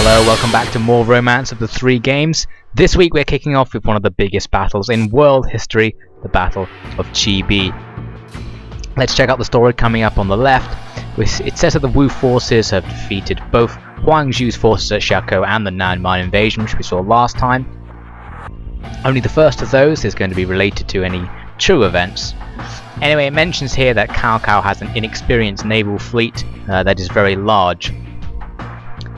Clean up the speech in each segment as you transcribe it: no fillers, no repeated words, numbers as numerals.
Hello, welcome back to more Romance of the Three Games. This week we're kicking off with one of the biggest battles in world history, the Battle of Chibi. Let's check out the story coming up on the left. It says that the Wu forces have defeated both Huang Zhu's forces at Xiakou and the Nanman invasion, which we saw last time. Only the first of those is going to be related to any true events. Anyway, it mentions here that Cao Cao has an inexperienced naval fleet that is very large.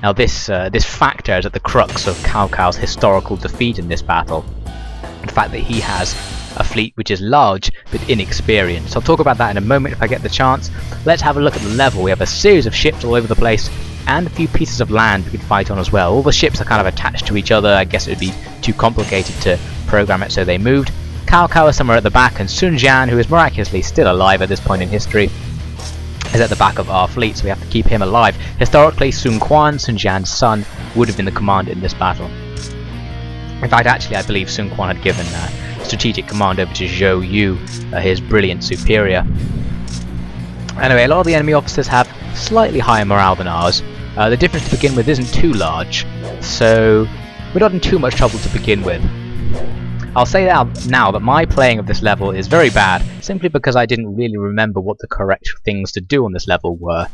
Now this factor is at the crux of Cao Cao's historical defeat in this battle. The fact that he has a fleet which is large but inexperienced. I'll talk about that in a moment if I get the chance. Let's have a look at the level. We have a series of ships all over the place and a few pieces of land we can fight on as well. All the ships are kind of attached to each other. I guess it would be too complicated to program it so they moved. Cao Cao is somewhere at the back, and Sun Shang, who is miraculously still alive at this point in history, is at the back of our fleet, so we have to keep him alive. Historically, Sun Quan, Sun Jian's son, would have been the commander in this battle. In fact, actually, I believe Sun Quan had given strategic command over to Zhou Yu, his brilliant superior. Anyway, a lot of the enemy officers have slightly higher morale than ours. The difference to begin with isn't too large, so we're not in too much trouble to begin with. I'll say now that my playing of this level is very bad, simply because I didn't really remember what the correct things to do on this level were.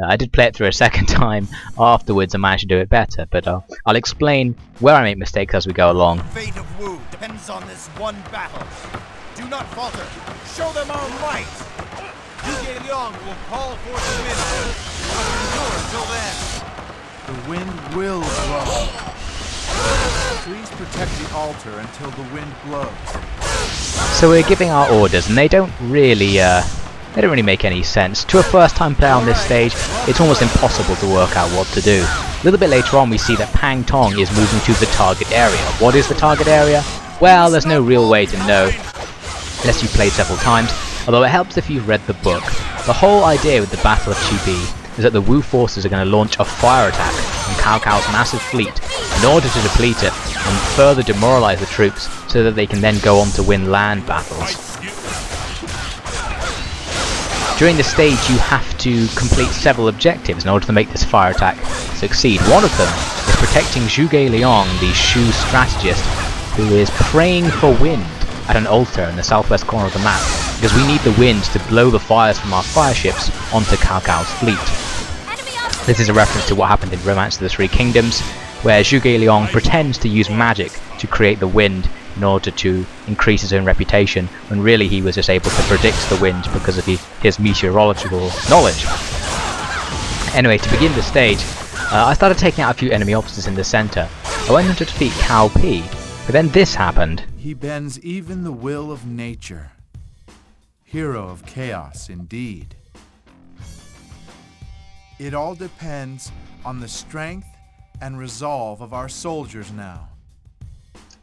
I did play it through a second time afterwards and managed to do it better, but I'll explain where I make mistakes as we go along. The fate of Wu depends on this one battle. Do not falter. Show them our might. Zhuge Liang will call for the wind. Endure until then. The wind will blow. Please protect the altar until the wind blows. So we're giving our orders, and they don't really make any sense. To a first-time player on this stage, it's almost impossible to work out what to do. A little bit later on, we see that Pang Tong is moving to the target area. What is the target area? Well, there's no real way to know unless you've played several times. Although it helps if you've read the book. The whole idea with the Battle of Chibi is that the Wu forces are going to launch a fire attack on Cao Cao's massive fleet in order to deplete it and further demoralize the troops so that they can then go on to win land battles. During this stage you have to complete several objectives in order to make this fire attack succeed. One of them is protecting Zhuge Liang, the Shu strategist, who is praying for wind at an altar in the southwest corner of the map, because we need the wind to blow the fires from our fire ships onto Cao Cao's fleet. This is a reference to what happened in Romance of the Three Kingdoms, where Zhuge Liang pretends to use magic to create the wind in order to increase his own reputation, when really he was just able to predict the wind because of his meteorological knowledge. Anyway, to begin the stage, I started taking out a few enemy officers in the centre. I went on to defeat Cao Pi, but then this happened. He bends even the will of nature. Hero of chaos, indeed. It all depends on the strength and resolve of our soldiers now.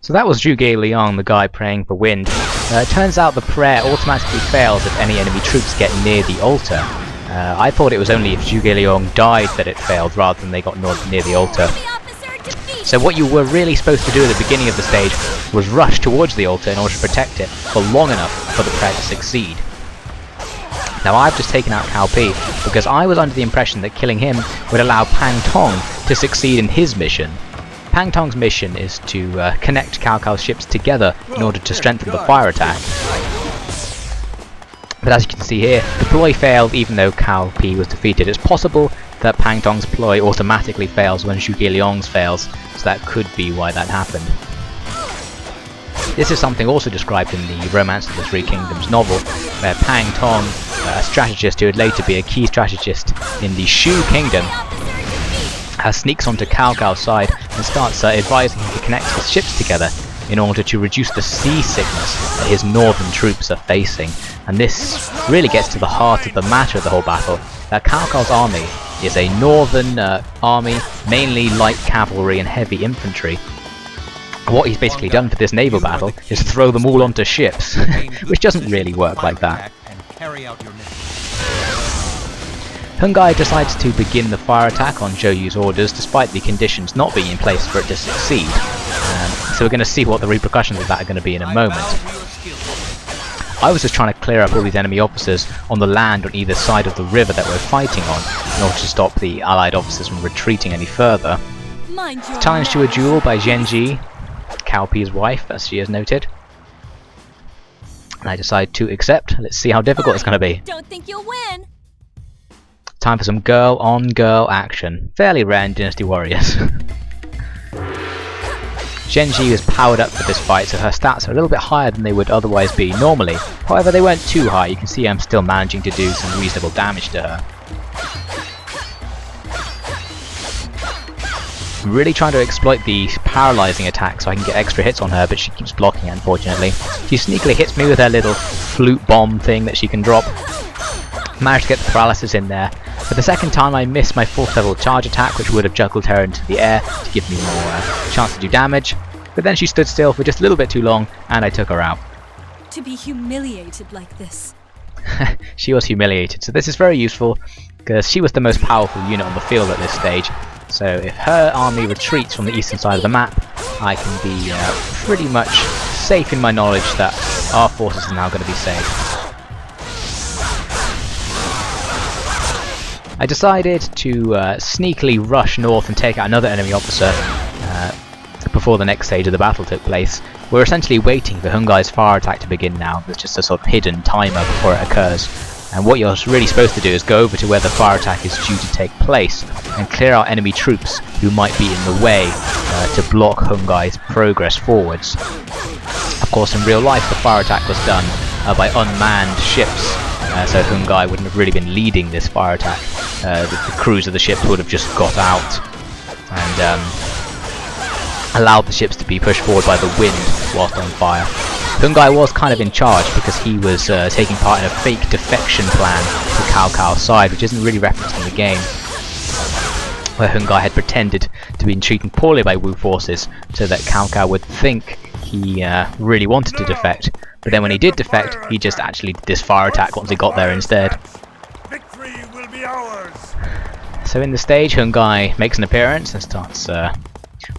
So that was Zhuge Liang, the guy praying for wind. It turns out the prayer automatically fails if any enemy troops get near the altar. I thought it was only if Zhuge Liang died that it failed, rather than they got near the altar. So what you were really supposed to do at the beginning of the stage was rush towards the altar in order to protect it for long enough for the prayer to succeed. Now I've just taken out Cao Pi because I was under the impression that killing him would allow Pang Tong to succeed in his mission. Pang Tong's mission is to connect Cao Cao's ships together in order to strengthen the fire attack. But as you can see here, the ploy failed even though Cao Pi was defeated. It's possible that Pang Tong's ploy automatically fails when Zhuge Liang's fails, so that could be why that happened. This is something also described in the Romance of the Three Kingdoms novel, where Pang Tong, a strategist who would later be a key strategist in the Shu Kingdom, sneaks onto Cao Cao's side and starts advising him to connect his ships together in order to reduce the seasickness that his northern troops are facing. And this really gets to the heart of the matter of the whole battle, that Cao Cao's army is a northern army, mainly light cavalry and heavy infantry. What he's basically done for this naval battle is throw them all onto ships, which doesn't really work like that. Hungai decides to begin the fire attack on Zhou Yu's orders, despite the conditions not being in place for it to succeed. So we're going to see what the repercussions of that are going to be in a moment. I was just trying to clear up all these enemy officers on the land on either side of the river that we're fighting on, in order to stop the allied officers from retreating any further. Mind your Challenged to a manners. duel by Zhenji, Cao Pi's wife, as she has noted. And I decide to accept. Let's see how difficult it's going to be. Don't think you'll win. Time for some girl-on-girl action. Fairly rare in Dynasty Warriors. Zhenji is powered up for this fight, so her stats are a little bit higher than they would otherwise be normally. However, they weren't too high. You can see I'm still managing to do some reasonable damage to her. I'm really trying to exploit the paralyzing attack so I can get extra hits on her, but she keeps blocking, unfortunately. She sneakily hits me with her little flute bomb thing that she can drop. Managed to get the paralysis in there. For the second time I missed my 4th level charge attack, which would have juggled her into the air to give me more chance to do damage. But then she stood still for just a little bit too long and I took her out. To be humiliated like this. She was humiliated, so this is very useful because she was the most powerful unit on the field at this stage. So if her army retreats from the eastern side of the map, I can be pretty much safe in my knowledge that our forces are now going to be safe. I decided to sneakily rush north and take out another enemy officer before the next stage of the battle took place. We're essentially waiting for Hungai's fire attack to begin now. There's just a sort of hidden timer before it occurs. And what you're really supposed to do is go over to where the fire attack is due to take place and clear out enemy troops who might be in the way to block Hungai's progress forwards. Of course, in real life the fire attack was done by unmanned ships, so Hungai wouldn't have really been leading this fire attack. The crews of the ships would have just got out and allowed the ships to be pushed forward by the wind whilst on fire. Hungai was kind of in charge because he was taking part in a fake defection plan to Cao Cao's side, which isn't really referenced in the game, where Hungai had pretended to be treated poorly by Wu forces so that Cao Cao would think he really wanted to defect, but then when he did defect, he just actually did this fire attack once he got there instead. Victory will be ours. So in the stage, Hungai makes an appearance and starts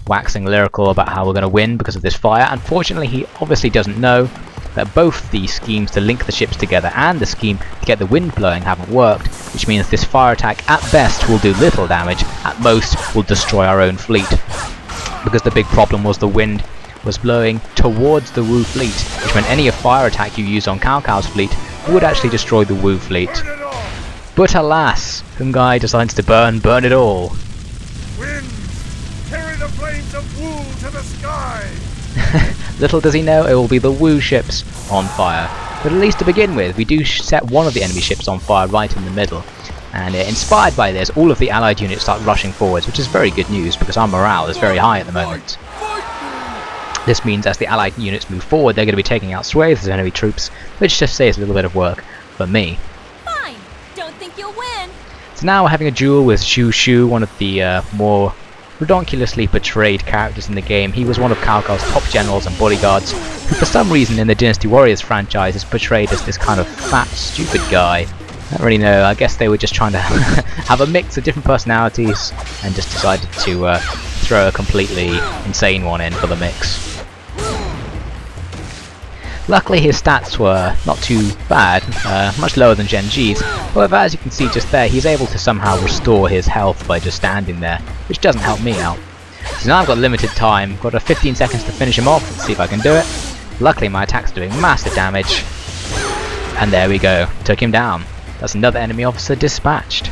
waxing lyrical about how we're going to win because of this fire. Unfortunately, he obviously doesn't know that both the schemes to link the ships together and the scheme to get the wind blowing haven't worked, which means this fire attack at best will do little damage, at most will destroy our own fleet. Because the big problem was the wind was blowing towards the Wu fleet, which meant any fire attack you use on Cao Cao's fleet would actually destroy the Wu fleet. Burn it all. But alas, Hungai decides to burn it all. Wind, carry the flames of Wu to the sky. Little does he know it will be the Wu ships on fire. But at least to begin with, we do set one of the enemy ships on fire right in the middle. And inspired by this, all of the allied units start rushing forwards, which is very good news because our morale is very high at the moment. This means as the allied units move forward, they're going to be taking out swathes of enemy troops, which just saves a little bit of work for me. Fine. Don't think you'll win. So now we're having a duel with Xu, one of the more redonkulously portrayed characters in the game. He was one of Cao Cao's top generals and bodyguards, who for some reason in the Dynasty Warriors franchise is portrayed as this kind of fat, stupid guy. I don't really know, I guess they were just trying to have a mix of different personalities and just decided to throw a completely insane one in for the mix. Luckily his stats were not too bad, much lower than Zhenji's. However, as you can see just there, he's able to somehow restore his health by just standing there, which doesn't help me out. So now I've got limited time, got 15 seconds to finish him off, let's see if I can do it. Luckily my attack's doing massive damage, and there we go, took him down. That's another enemy officer dispatched.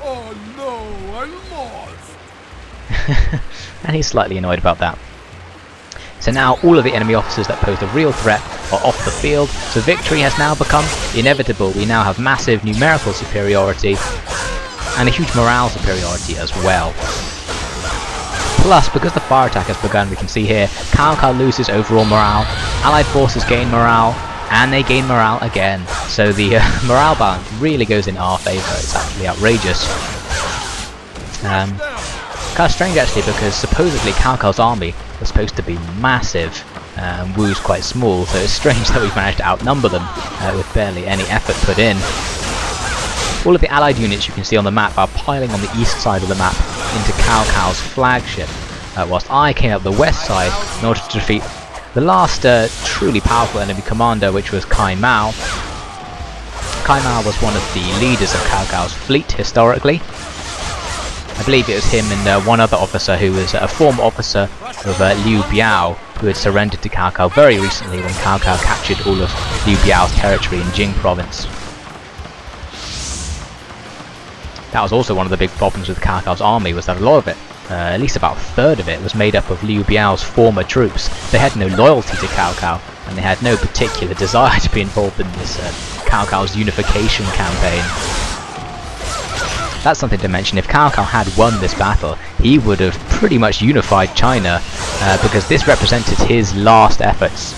Oh no, I'm lost. And he's slightly annoyed about that. So now all of the enemy officers that posed a real threat are off the field, so victory has now become inevitable. We now have massive numerical superiority and a huge morale superiority as well. Plus, because the fire attack has begun, we can see here, Cao Cao loses overall morale, allied forces gain morale, and they gain morale again. So the morale balance really goes in our favour, it's actually outrageous. Kind of strange actually, because supposedly Cao Cao's army was supposed to be massive, Wu's quite small, so it's strange that we've managed to outnumber them with barely any effort put in. All of the allied units you can see on the map are piling on the east side of the map into Cao Cao's flagship, whilst I came up the west side in order to defeat the last truly powerful enemy commander, which was Kai Mao. Kai Mao was one of the leaders of Cao Cao's fleet historically, I believe it was him and one other officer who was a former officer of Liu Biao, who had surrendered to Cao Cao very recently when Cao Cao captured all of Liu Biao's territory in Jing province. That was also one of the big problems with Cao Cao's army, was that a lot of it, at least about a third of it, was made up of Liu Biao's former troops. They had no loyalty to Cao Cao, and they had no particular desire to be involved in this Cao Cao's unification campaign. That's something to mention. If Cao Cao had won this battle, he would have pretty much unified China, because this represented his last efforts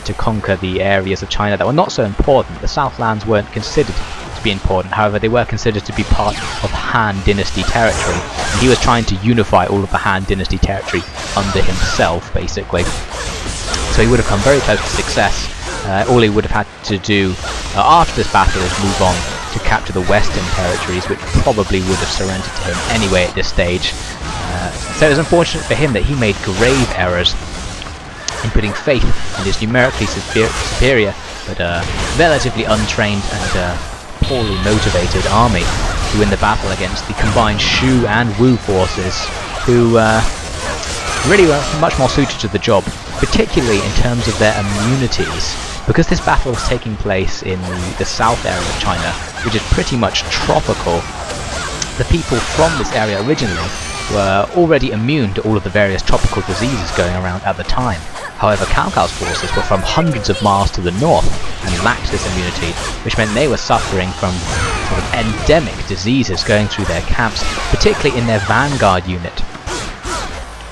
to conquer the areas of China that were not so important. The Southlands weren't considered to be important, however they were considered to be part of Han Dynasty territory, and he was trying to unify all of the Han Dynasty territory under himself, basically. So he would have come very close to success. All he would have had to do after this battle is move on to capture the western territories, which probably would have surrendered to him anyway at this stage. So it was unfortunate for him that he made grave errors in putting faith in his numerically superior but relatively untrained and poorly motivated army to win the battle against the combined Shu and Wu forces, who really were much more suited to the job, particularly in terms of their immunities. Because this battle was taking place in the south area of China, which is pretty much tropical, the people from this area originally were already immune to all of the various tropical diseases going around at the time. However, Cao Cao's forces were from hundreds of miles to the north and lacked this immunity, which meant they were suffering from sort of endemic diseases going through their camps, particularly in their vanguard unit.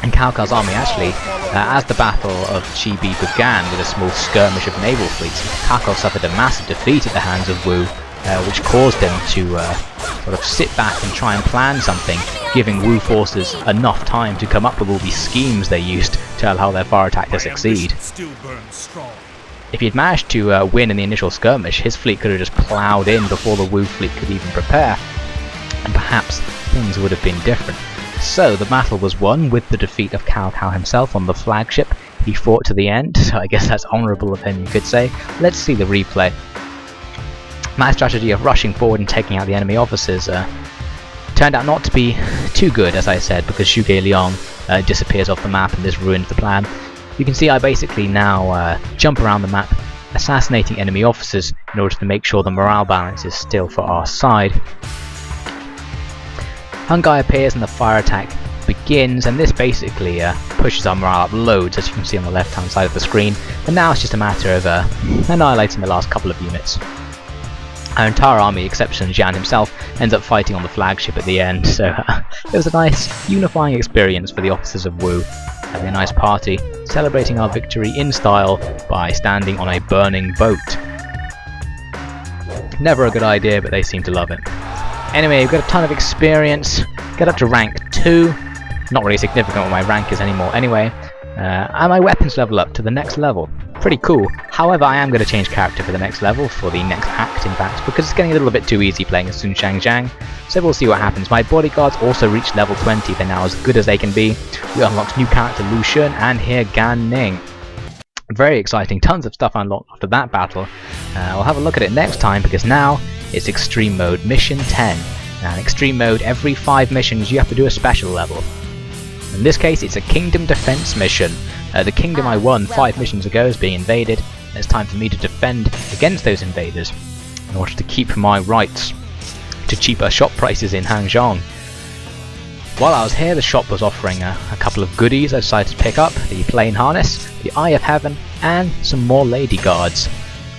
And Cao Cao's army actually, as the Battle of Chibi began with a small skirmish of naval fleets, Cao Cao suffered a massive defeat at the hands of Wu, which caused them to sort of sit back and try and plan something, giving Wu forces enough time to come up with all these schemes they used to allow their fire attack to succeed. If he'd managed to win in the initial skirmish, his fleet could have just ploughed in before the Wu fleet could even prepare, and perhaps things would have been different. So the battle was won with the defeat of Cao Cao himself on the flagship. He fought to the end, so I guess that's honourable of him, you could say. Let's see the replay. My strategy of rushing forward and taking out the enemy officers turned out not to be too good, as I said, because Zhuge Liang disappears off the map and this ruined the plan. You can see I basically now jump around the map, assassinating enemy officers in order to make sure the morale balance is still for our side. Hungai appears and the fire attack begins, and this basically pushes our morale up loads, as you can see on the left hand side of the screen, and now it's just a matter of annihilating the last couple of units. Our entire army, except Sun Shang himself, ends up fighting on the flagship at the end, so it was a nice unifying experience for the officers of Wu, having a nice party, celebrating our victory in style by standing on a burning boat. Never a good idea, but they seem to love it. Anyway, we've got a ton of experience, get up to rank 2, not really significant what my rank is anymore anyway, and my weapons level up to the next level. Pretty cool. However, I am going to change character for the next level, for the next act in fact, because it's getting a little bit too easy playing as Sun Shang Xiang, so we'll see what happens. My bodyguards also reached level 20, they're now as good as they can be. We unlocked new character Lu Shun and here Gan Ning. Very exciting, tons of stuff unlocked after that battle. We'll have a look at it next time, because now it's Extreme Mode Mission 10. Now in Extreme Mode, every 5 missions you have to do a special level. In this case, it's a Kingdom Defense mission. The kingdom I won 5 missions ago is being invaded, and it's time for me to defend against those invaders in order to keep my rights to cheaper shop prices in Han Zhong. While I was here, the shop was offering a couple of goodies I decided to pick up: the plain harness, the Eye of Heaven, and some more lady guards.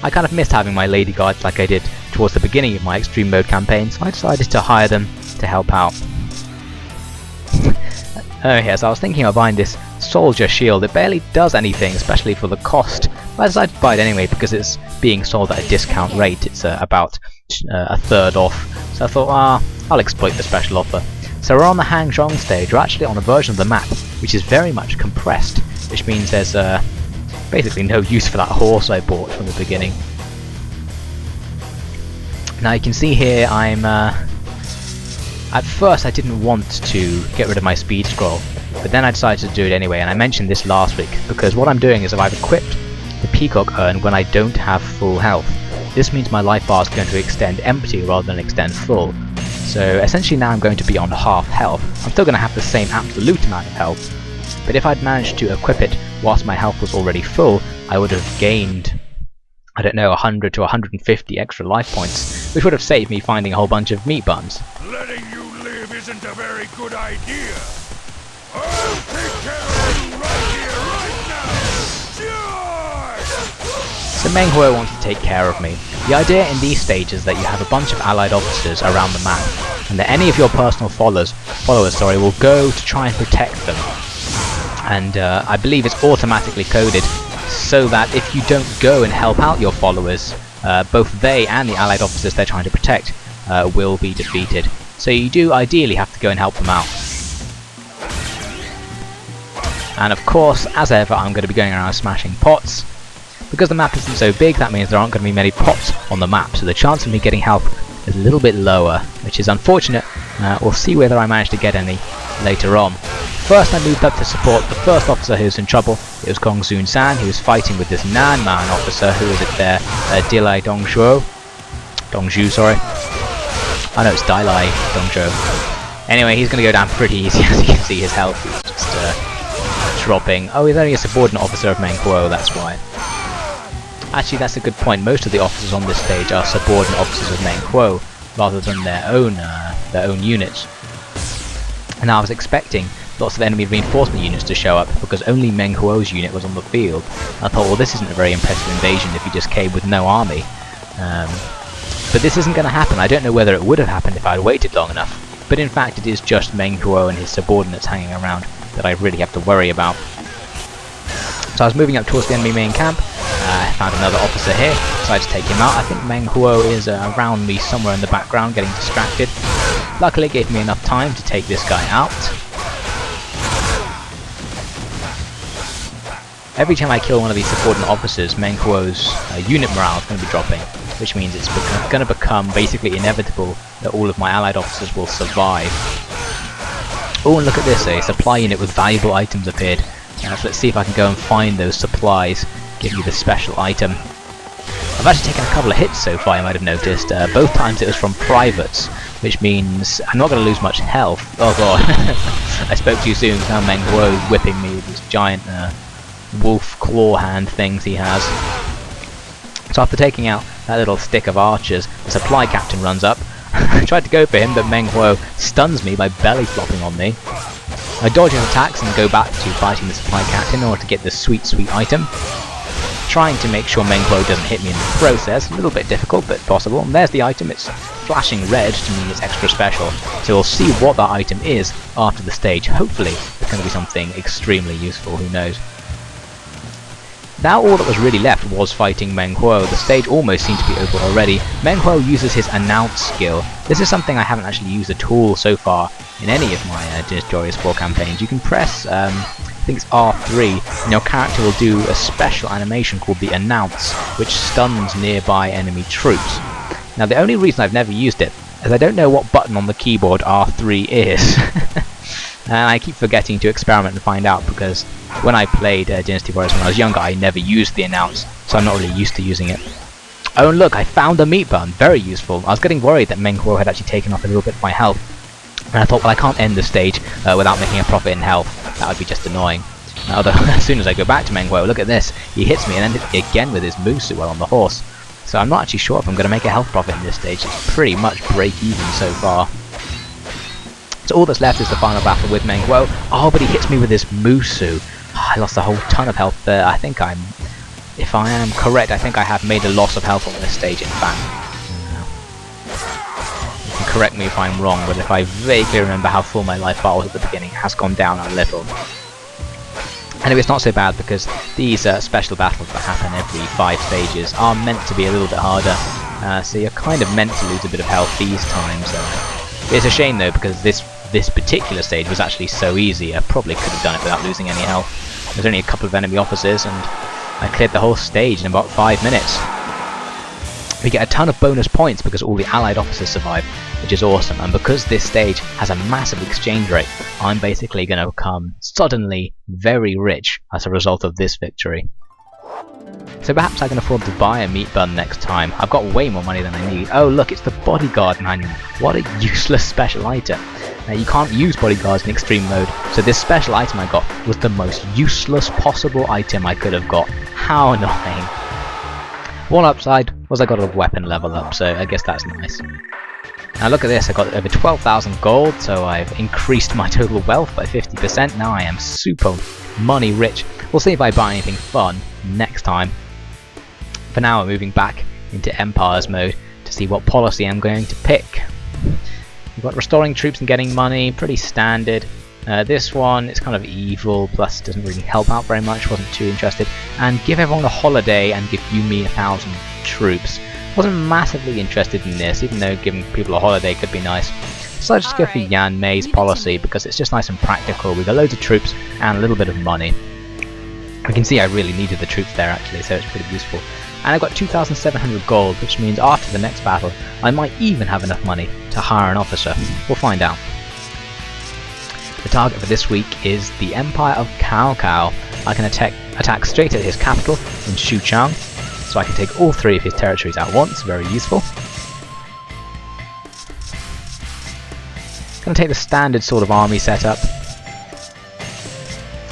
I kind of missed having my lady guards like I did towards the beginning of my Extreme Mode campaign, so I decided to hire them to help out. Oh yes, I was thinking of buying this soldier shield. It barely does anything, especially for the cost, but I decided to buy it anyway because it's being sold at a discount rate. It's about a third off, so I thought, I'll exploit the special offer. So we're on the Han Zhong stage. We're actually on a version of the map which is very much compressed, which means there's basically no use for that horse I bought from the beginning. Now you can see here I'm at first I didn't want to get rid of my speed scroll, but then I decided to do it anyway, and I mentioned this last week, because what I'm doing is I've equipped the Peacock Urn when I don't have full health. This means my life bar is going to extend empty rather than extend full. So essentially now I'm going to be on half health. I'm still going to have the same absolute amount of health, but if I'd managed to equip it whilst my health was already full, I would have gained, I don't know, 100 to 150 extra life points, which would have saved me finding a whole bunch of meat buns. Letting you live isn't a very good idea. I'll take care of you right here, right now! Charge! So Meng Huo wants to take care of me. The idea in these stages is that you have a bunch of allied officers around the map, and that any of your personal followers will go to try and protect them. And I believe it's automatically coded so that if you don't go and help out your followers, both they and the allied officers they're trying to protect will be defeated. So you do ideally have to go and help them out. And of course, as ever, I'm going to be going around smashing pots. Because the map isn't so big, that means there aren't going to be many pots on the map, so the chance of me getting health is a little bit lower, which is unfortunate. We'll see whether I manage to get any later on. First I moved up to support the first officer who was in trouble. It was Sun Shang Xiang, who was fighting with this Nanman officer, who is it there? Dilai Dongzhu, sorry. I know it's Dilai Dongzhu. Anyway, he's going to go down pretty easy. As you can see, his health is just dropping. Oh, he's only a subordinate officer of Meng Huo, that's why. Actually, that's a good point. Most of the officers on this stage are subordinate officers of Meng Huo, rather than their own units. And I was expecting lots of enemy reinforcement units to show up, because only Meng Huo's unit was on the field. I thought, well, this isn't a very impressive invasion if he just came with no army. But this isn't going to happen. I don't know whether it would have happened if I had waited long enough. But in fact, it is just Meng Huo and his subordinates hanging around that I really have to worry about. So I was moving up towards the enemy main camp. I found another officer here, decided to take him out. I think Meng Huo is around me somewhere in the background getting distracted. Luckily it gave me enough time to take this guy out. Every time I kill one of these subordinate officers, Meng Huo's unit morale is going to be dropping, which means it's going to become basically inevitable that all of my allied officers will survive. Oh, and look at this, a supply unit with valuable items appeared. So let's see if I can go and find those supplies, give you the special item. I've actually taken a couple of hits so far, you might have noticed. Both times it was from privates, which means I'm not going to lose much health. Oh god, I spoke too soon, now Meng Huo is whipping me with these giant wolf claw hand things he has. So after taking out that little stick of archers, the supply captain runs up. I tried to go for him, but Meng Huo stuns me by belly flopping on me. I dodge his attacks and go back to fighting the supply captain in order to get this sweet item. Trying to make sure Meng Huo doesn't hit me in the process. A little bit difficult, but possible. And there's the item. It's flashing red to mean it's extra special. So we'll see what that item is after the stage. Hopefully it's going to be something extremely useful. Who knows? Now all that was really left was fighting Meng Huo. The stage almost seemed to be over already. Meng Huo uses his announce skill. This is something I haven't actually used at all so far in any of my Dynasty Warriors 4 campaigns. You can press, I think it's R3, and your character will do a special animation called the announce, which stuns nearby enemy troops. Now the only reason I've never used it is I don't know what button on the keyboard R3 is. And I keep forgetting to experiment and find out, because when I played Dynasty Warriors when I was younger, I never used the announce, so I'm not really used to using it. Oh, and look, I found a meat bun, very useful. I was getting worried that Meng Huo had actually taken off a little bit of my health, and I thought, well, I can't end the stage without making a profit in health. That would be just annoying. Although, as soon as I go back to Meng Huo, look at this, he hits me and then hits me again with his Musu while on the horse. So I'm not actually sure if I'm going to make a health profit in this stage. It's pretty much break even so far. So all that's left is the final battle with Meng Huo. Oh, but he hits me with his Musu. Oh, I lost a whole ton of health there. I think if I am correct, I think I have made a loss of health on this stage, in fact. You can correct me if I'm wrong, but if I vaguely remember how full my life bar was at the beginning, it has gone down a little. Anyway, it's not so bad, because these special battles that happen every 5 stages are meant to be a little bit harder. So you're kind of meant to lose a bit of health these times. It's a shame though, because this particular stage was actually so easy. I probably could have done it without losing any health. There's only a couple of enemy officers and I cleared the whole stage in about 5 minutes. We get a ton of bonus points because all the allied officers survive, which is awesome, and because this stage has a massive exchange rate, I'm basically going to become suddenly very rich as a result of this victory. So perhaps I can afford to buy a meat bun next time. I've got way more money than I need. Oh look, it's the bodyguard manual. What a useless special item. Now you can't use bodyguards in extreme mode, so this special item I got was the most useless possible item I could have got. How annoying. One upside was I got a weapon level up, so I guess that's nice. Now look at this, I got over 12,000 gold, so I've increased my total wealth by 50%. Now I am super money rich. We'll see if I buy anything fun next time. For now we're moving back into Empires mode to see what policy I'm going to pick. We've got restoring troops and getting money, pretty standard. This one is kind of evil, plus doesn't really help out very much, wasn't too interested. And give everyone a holiday and give Yumi 1,000 troops. Wasn't massively interested in this, even though giving people a holiday could be nice. So I just go for Yanmei's policy because it's just nice and practical. We got loads of troops and a little bit of money. We can see I really needed the troops there actually, so it's pretty useful. And I got 2,700 gold, which means after the next battle I might even have enough money to hire an officer. We'll find out. The target for this week is the Empire of Cao Cao. I can attack straight at his capital in Xu Chang, so I can take all 3 of his territories at once, very useful. Gonna take the standard sort of army setup.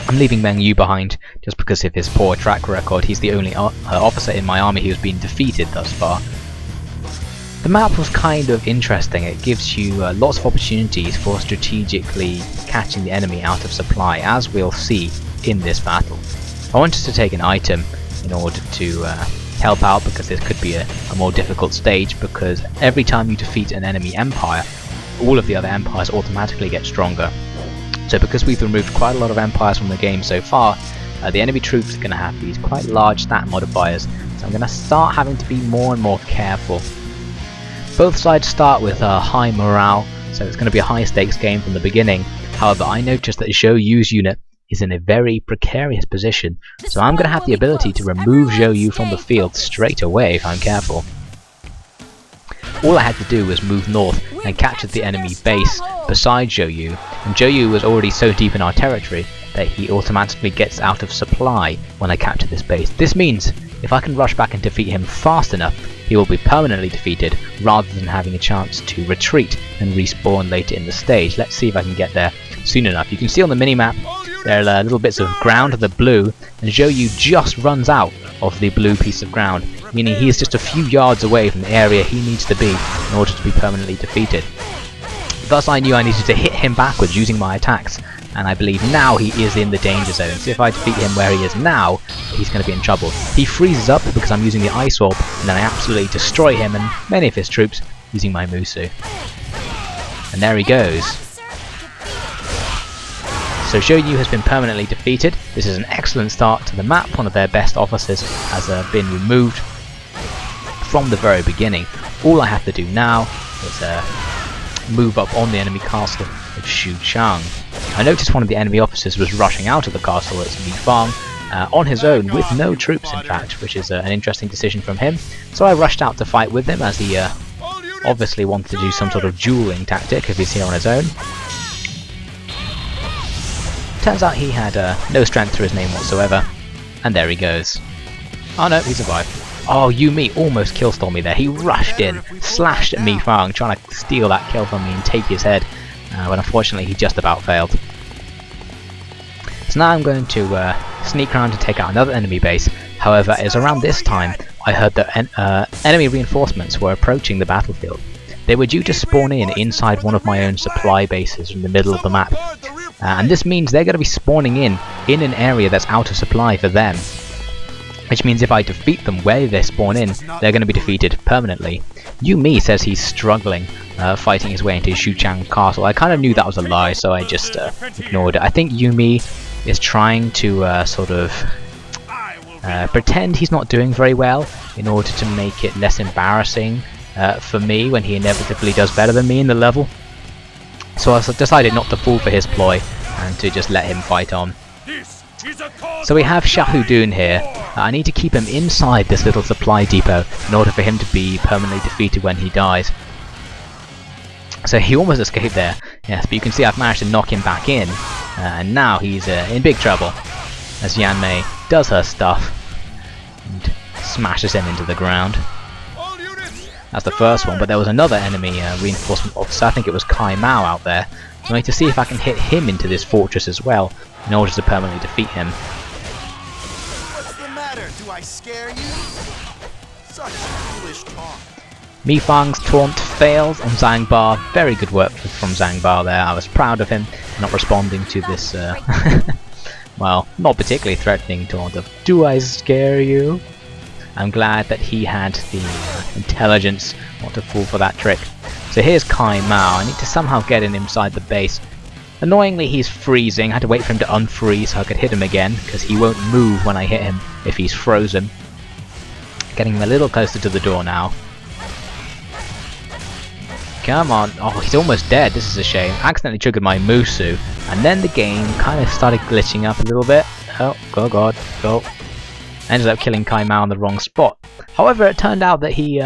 I'm leaving Meng Huo behind just because of his poor track record. He's the only officer in my army who's been defeated thus far. The map was kind of interesting. It gives you lots of opportunities for strategically catching the enemy out of supply, as we'll see in this battle. I wanted to take an item in order to help out because this could be a more difficult stage, because every time you defeat an enemy empire, all of the other empires automatically get stronger. So because we've removed quite a lot of empires from the game so far, the enemy troops are going to have these quite large stat modifiers, so I'm going to start having to be more and more careful. Both sides start with high morale, so it's going to be a high stakes game from the beginning. However, I noticed that Zhou Yu's unit is in a very precarious position, so I'm going to have the ability to remove Zhou Yu from the field straight away if I'm careful. All I had to do was move north and capture the enemy base beside Zhou Yu, and Zhou Yu was already so deep in our territory that he automatically gets out of supply when I capture this base. This means if I can rush back and defeat him fast enough, he will be permanently defeated rather than having a chance to retreat and respawn later in the stage. Let's see if I can get there soon enough. You can see on the minimap there are little bits of ground to the blue, and Zhou Yu just runs out of the blue piece of ground, meaning he is just a few yards away from the area he needs to be in order to be permanently defeated. Thus I knew I needed to hit him backwards using my attacks, and I believe now he is in the danger zone. So if I defeat him where he is now, he's going to be in trouble. He freezes up because I'm using the Ice Orb, and then I absolutely destroy him and many of his troops using my Musu. And there he goes. So Zhou Yu has been permanently defeated. This is an excellent start to the map. One of their best officers has been removed from the very beginning. All I have to do now is move up on the enemy castle of Xu Chang. I noticed one of the enemy officers was rushing out of the castle, it's Mi Fang, on his own with no troops in fact, which is an interesting decision from him. So I rushed out to fight with him, as he obviously wanted to do some sort of dueling tactic if he's here on his own. Turns out he had no strength to his name whatsoever, and there he goes. Oh no, he survived. Oh, Yumi almost killstole me there. He rushed in, slashed at Mi Fang, trying to steal that kill from me and take his head, but unfortunately he just about failed. So now I'm going to sneak around to take out another enemy base. However, it was around this time I heard that enemy reinforcements were approaching the battlefield. They were due to spawn in inside one of my own supply bases in the middle of the map. And this means they're going to be spawning in an area that's out of supply for them. Which means if I defeat them where they spawn in, they're going to be defeated permanently. Yumi says he's struggling, fighting his way into Xu Chang castle. I kind of knew that was a lie, so I just ignored it. I think Yumi is trying to sort of pretend he's not doing very well in order to make it less embarrassing for me when he inevitably does better than me in the level. So I decided not to fall for his ploy and to just let him fight on. So we have Shahudun here. I need to keep him inside this little supply depot in order for him to be permanently defeated when he dies. So he almost escaped there, yes, but you can see I've managed to knock him back in, and now he's in big trouble as Yanmei does her stuff. And smashes him into the ground. All units! That's the first one, but there was another enemy reinforcement officer, I think it was Kai Mao out there. So I need to see if I can hit him into this fortress as well, in order to permanently defeat him. What's the matter? Do I scare you? Such foolish talk. Mi Fang's taunt failed on Zhang Ba. Very good work from Zhang Ba there. I was proud of him not responding to this, well, not particularly threatening taunt of, "Do I scare you?" I'm glad that he had the intelligence not to fall for that trick. So here's Kai Mao. I need to somehow get him inside the base. Annoyingly, he's freezing. I had to wait for him to unfreeze so I could hit him again, because he won't move when I hit him if he's frozen. Getting him a little closer to the door now. Come on. Oh, he's almost dead. This is a shame. Accidentally triggered my Musu, and then the game kind of started glitching up a little bit. Oh god, go. Ended up killing Kai Mao in the wrong spot. However, it turned out that he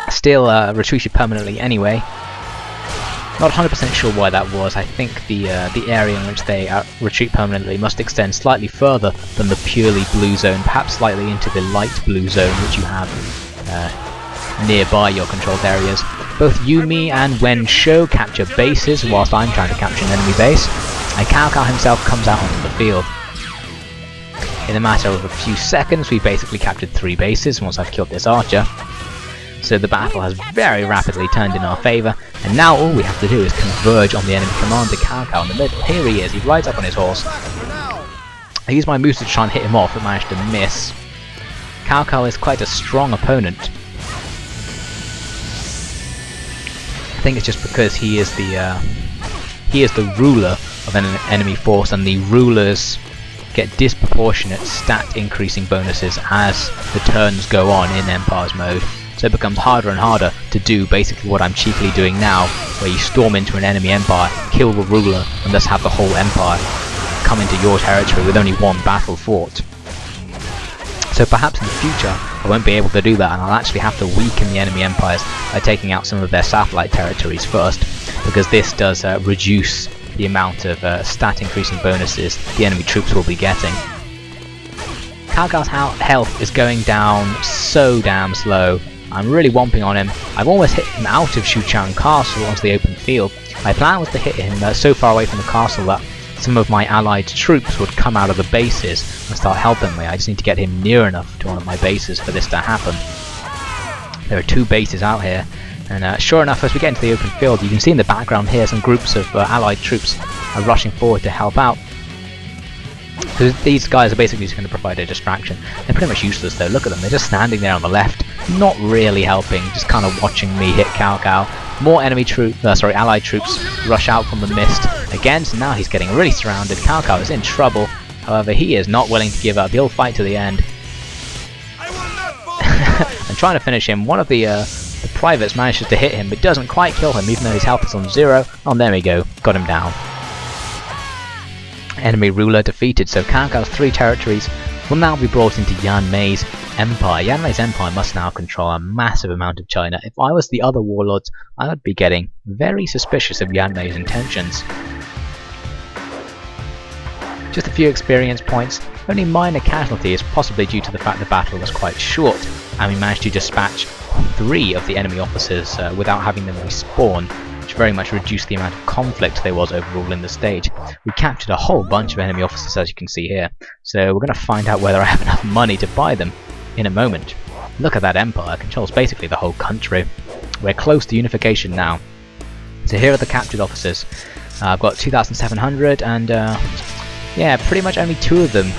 still retreated permanently anyway. Not 100% sure why that was. I think the area in which they retreat permanently must extend slightly further than the purely blue zone, perhaps slightly into the light blue zone which you have nearby your controlled areas. Both Yumi and Wen Shou capture bases whilst I'm trying to capture an enemy base, and Cao Cao himself comes out onto the field. In a matter of a few seconds, we basically captured 3 bases once I've killed this archer. So the battle has very rapidly turned in our favour, and now all we have to do is converge on the enemy commander Cao Cao in the middle. Here he is, he rides up on his horse. I used my Musu to try and hit him off, but managed to miss. Cao Cao is quite a strong opponent. I think it's just because he is the ruler of an enemy force, and the rulers get disproportionate stat increasing bonuses as the turns go on in Empire's mode. So it becomes harder and harder to do basically what I'm cheekily doing now, where you storm into an enemy empire, kill the ruler, and thus have the whole empire come into your territory with only one battle fought. So perhaps in the future I won't be able to do that, and I'll actually have to weaken the enemy empires by taking out some of their satellite territories first, because this does reduce the amount of stat increasing bonuses the enemy troops will be getting. Cao Cao's health is going down so damn slow. I'm really womping on him. I've almost hit him out of Xu Chang castle onto the open field. My plan was to hit him so far away from the castle that some of my allied troops would come out of the bases and start helping me. I just need to get him near enough to one of my bases for this to happen. There are 2 bases out here, and sure enough, as we get into the open field, you can see in the background here some groups of allied troops are rushing forward to help out. So these guys are basically just going to provide a distraction. They're pretty much useless though. Look at them, they're just standing there on the left, not really helping, just kind of watching me hit Cao Cao. More enemy allied troops rush out from the mist again, so now he's getting really surrounded. Cao Cao is in trouble, however he is not willing to give up. He'll fight to the end. I'm trying to finish him. One of the privates manages to hit him, but doesn't quite kill him, even though his health is on 0. Oh, there we go, got him down. Enemy ruler defeated, so Cao Cao's 3 territories will now be brought into Yanmei's empire. Yanmei's empire must now control a massive amount of China. If I was the other warlords, I would be getting very suspicious of Yanmei's intentions. Just a few experience points, only minor casualties, possibly due to the fact the battle was quite short, and we managed to dispatch 3 of the enemy officers without having them respawn, which very much reduced the amount of conflict there was overall in the stage. We captured a whole bunch of enemy officers, as you can see here, so we're going to find out whether I have enough money to buy them in a moment. Look at that empire, it controls basically the whole country. We're close to unification now. So here are the captured officers. I've got 2,700, and yeah, pretty much only 2 of them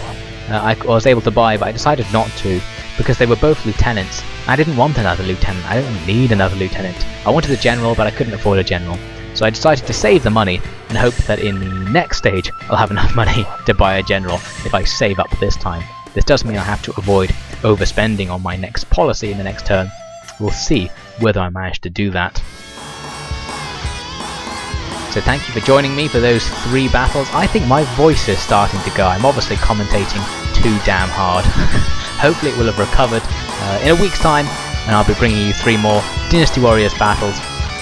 I was able to buy, but I decided not to because they were both lieutenants. I didn't want another lieutenant, I don't need another lieutenant. I wanted a general, but I couldn't afford a general. So I decided to save the money and hope that in the next stage I'll have enough money to buy a general if I save up this time. This does mean I have to avoid overspending on my next policy in the next turn. We'll see whether I manage to do that. So thank you for joining me for those 3 battles. I think my voice is starting to go. I'm obviously commentating too damn hard. Hopefully it will have recovered in a week's time, and I'll be bringing you 3 more Dynasty Warriors battles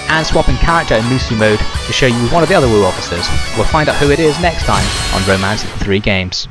and swapping character in Musu mode to show you one of the other Wu officers. We'll find out who it is next time on Romance of the 3 Games.